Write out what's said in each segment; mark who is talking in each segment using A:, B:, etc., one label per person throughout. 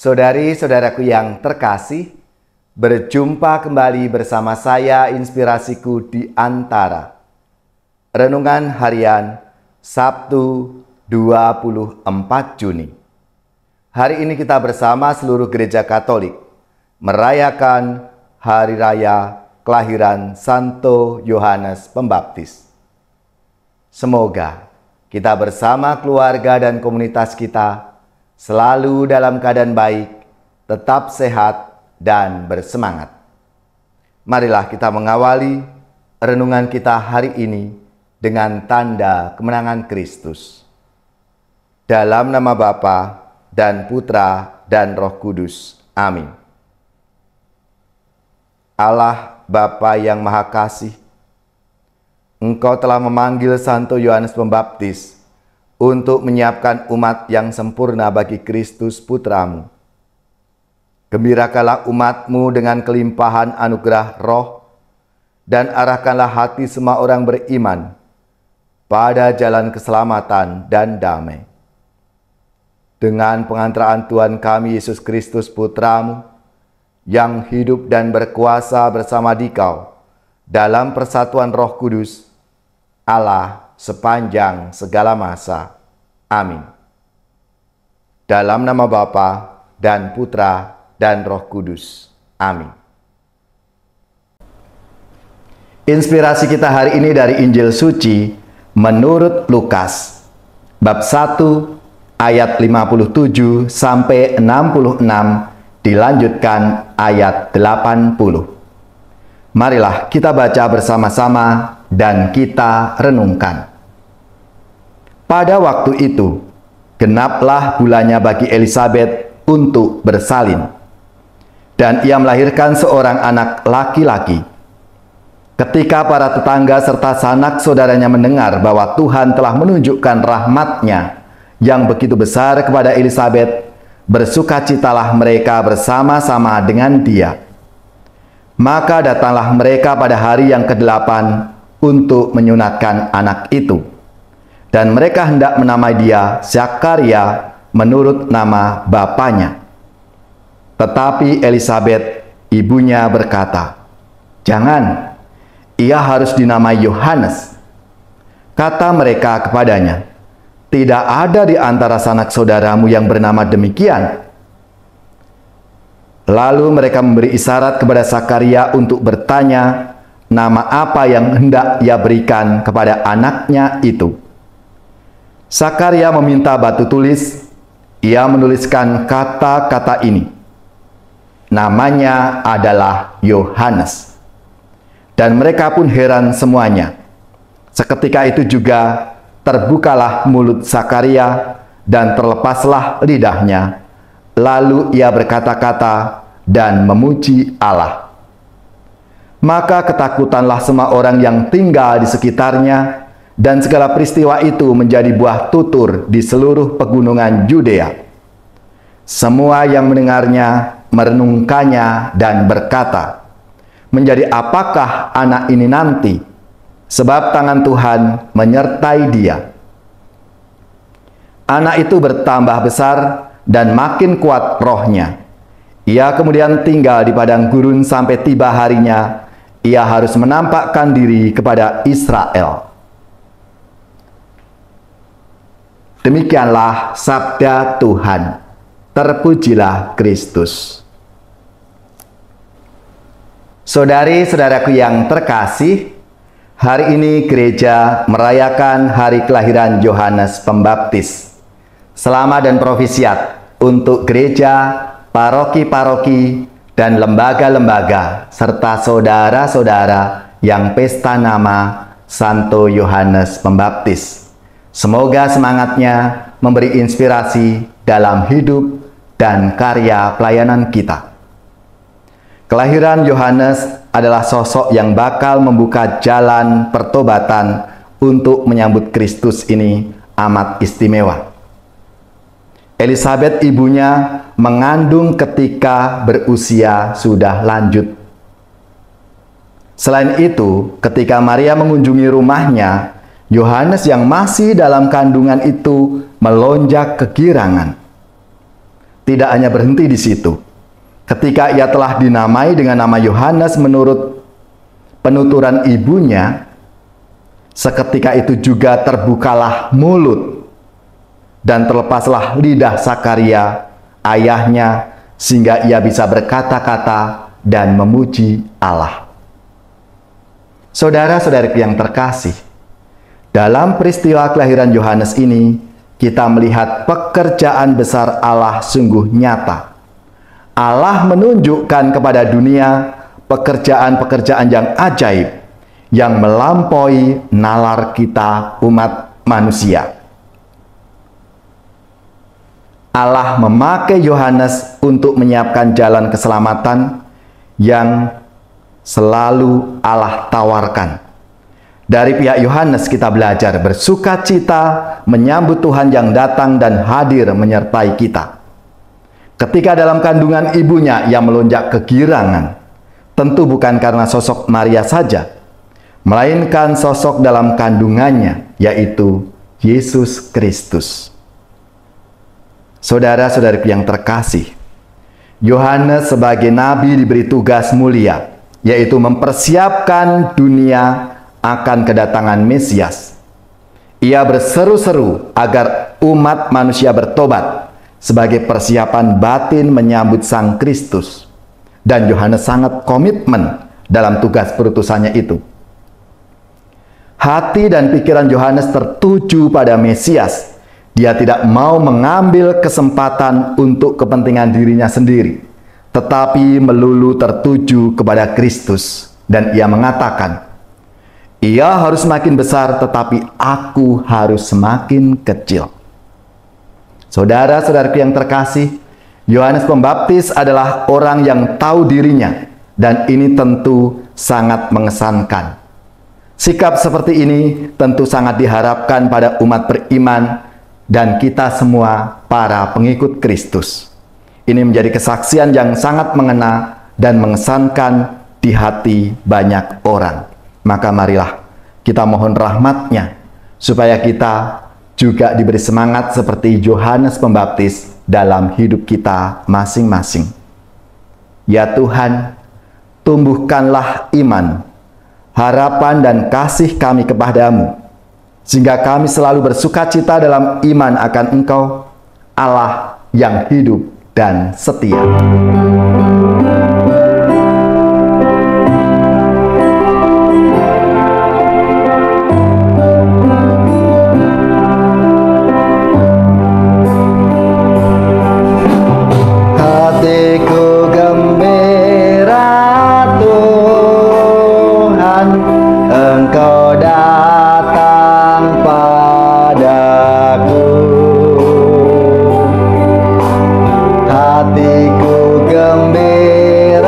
A: Saudari-saudaraku yang terkasih, berjumpa kembali bersama saya Inspirasiku di Antara. Renungan harian Sabtu 24 Juni. Hari ini kita bersama seluruh gereja Katolik merayakan Hari Raya Kelahiran Santo Yohanes Pembaptis. Semoga kita bersama keluarga dan komunitas kita selalu dalam keadaan baik, tetap sehat, dan bersemangat. Marilah kita mengawali renungan kita hari ini dengan tanda kemenangan Kristus. Dalam nama Bapa dan Putra dan Roh Kudus. Amin. Allah Bapa yang Maha Kasih, Engkau telah memanggil Santo Yohanes Pembaptis untuk menyiapkan umat yang sempurna bagi Kristus Putramu. Gembirakanlah umat-Mu dengan kelimpahan anugerah roh, dan arahkanlah hati semua orang beriman pada jalan keselamatan dan damai. Dengan pengantaraan Tuhan kami Yesus Kristus Putramu, yang hidup dan berkuasa bersama Dikau dalam persatuan Roh Kudus, Allah sepanjang segala masa. Amin. Dalam nama Bapa dan Putra dan Roh Kudus. Amin. Inspirasi kita hari ini dari Injil Suci menurut Lukas, bab 1 ayat 57 sampai 66, dilanjutkan ayat 80. Marilah kita baca bersama-sama dan kita renungkan. Pada waktu itu, genaplah bulannya bagi Elisabet untuk bersalin, dan ia melahirkan seorang anak laki-laki. Ketika para tetangga serta sanak saudaranya mendengar bahwa Tuhan telah menunjukkan rahmat-Nya yang begitu besar kepada Elisabet, bersukacitalah mereka bersama-sama dengan dia. Maka datanglah mereka pada hari yang ke-8 untuk menyunatkan anak itu. Dan mereka hendak menamai dia Zakaria menurut nama bapaknya. Tetapi Elisabet, ibunya, berkata, "Jangan, ia harus dinamai Yohanes." Kata mereka kepadanya, "Tidak ada di antara sanak saudaramu yang bernama demikian." Lalu mereka memberi isyarat kepada Zakaria untuk bertanya nama apa yang hendak ia berikan kepada anaknya itu. Zakaria meminta batu tulis. Ia menuliskan kata-kata ini. Namanya adalah Yohanes. Dan mereka pun heran semuanya. Seketika itu juga terbukalah mulut Zakaria dan terlepaslah lidahnya. Lalu ia berkata-kata dan memuji Allah. Maka ketakutanlah semua orang yang tinggal di sekitarnya, dan segala peristiwa itu menjadi buah tutur di seluruh pegunungan Yudea. Semua yang mendengarnya merenungkannya dan berkata, "Menjadi apakah anak ini nanti? Sebab tangan Tuhan menyertai dia." Anak itu bertambah besar dan makin kuat rohnya. Ia kemudian tinggal di padang gurun sampai tiba harinya ia harus menampakkan diri kepada Israel. Demikianlah sabda Tuhan. Terpujilah Kristus. Saudari-saudaraku yang terkasih, hari ini gereja merayakan hari kelahiran Yohanes Pembaptis. Selamat dan profisiat untuk gereja, paroki-paroki, dan lembaga-lembaga, serta saudara-saudara yang pesta nama Santo Yohanes Pembaptis. Semoga semangatnya memberi inspirasi dalam hidup dan karya pelayanan kita. Kelahiran Yohanes adalah sosok yang bakal membuka jalan pertobatan untuk menyambut Kristus ini amat istimewa. Elisabet ibunya mengandung ketika berusia sudah lanjut. Selain itu, ketika Maria mengunjungi rumahnya, Yohanes yang masih dalam kandungan itu melonjak kegirangan. tidak hanya berhenti di situ. Ketika ia telah dinamai dengan nama Yohanes menurut penuturan ibunya, seketika itu juga terbukalah mulut dan terlepaslah lidah Sakaria, ayahnya, sehingga ia bisa berkata-kata dan memuji Allah. Saudara-saudariku yang terkasih, dalam peristiwa kelahiran Yohanes ini, kita melihat pekerjaan besar Allah sungguh nyata. Allah menunjukkan kepada dunia pekerjaan-pekerjaan yang ajaib, yang melampaui nalar kita umat manusia. Allah memakai Yohanes untuk menyiapkan jalan keselamatan yang selalu Allah tawarkan. Dari pihak Yohanes kita belajar bersukacita menyambut Tuhan yang datang dan hadir menyertai kita. Ketika dalam kandungan ibunya ia melonjak kegirangan, tentu bukan karena sosok Maria saja, melainkan sosok dalam kandungannya, yaitu Yesus Kristus. Saudara-saudariku yang terkasih, Yohanes sebagai nabi diberi tugas mulia, yaitu mempersiapkan dunia akan kedatangan Mesias. Ia berseru-seru agar umat manusia bertobat sebagai persiapan batin menyambut Sang Kristus. Dan Yohanes sangat komitmen dalam tugas perutusannya itu. Hati dan pikiran Yohanes tertuju pada Mesias. Dia tidak mau mengambil kesempatan untuk kepentingan dirinya sendiri, tetapi melulu tertuju kepada Kristus. Dan ia mengatakan, ia harus semakin besar, tetapi aku harus semakin kecil. Saudara-saudariku yang terkasih, Yohanes Pembaptis adalah orang yang tahu dirinya, dan ini tentu sangat mengesankan. Sikap seperti ini tentu sangat diharapkan pada umat beriman dan kita semua para pengikut Kristus. Ini menjadi kesaksian yang sangat mengena dan mengesankan di hati banyak orang. Maka marilah kita mohon rahmat-Nya supaya kita juga diberi semangat seperti Yohanes Pembaptis dalam hidup kita masing-masing. Ya Tuhan, tumbuhkanlah iman, harapan dan kasih kami kepadamu, sehingga kami selalu bersukacita dalam iman akan Engkau, Allah yang hidup dan setia. Hatiku gembira Tuhan, Engkau datang padaku. Hatiku gembira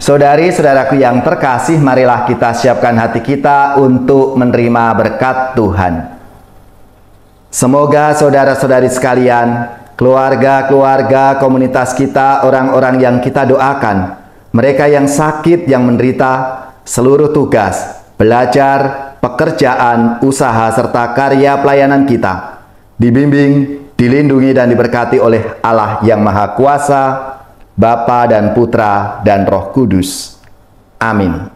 A: Saudari-saudaraku yang terkasih, marilah kita siapkan hati kita untuk menerima berkat Tuhan. Semoga saudara-saudari sekalian, keluarga-keluarga komunitas kita, orang-orang yang kita doakan, mereka yang sakit, yang menderita, seluruh tugas, belajar, pekerjaan, usaha, serta karya pelayanan kita, dibimbing, dilindungi, dan diberkati oleh Allah yang Maha Kuasa, Bapa dan Putra dan Roh Kudus. Amin.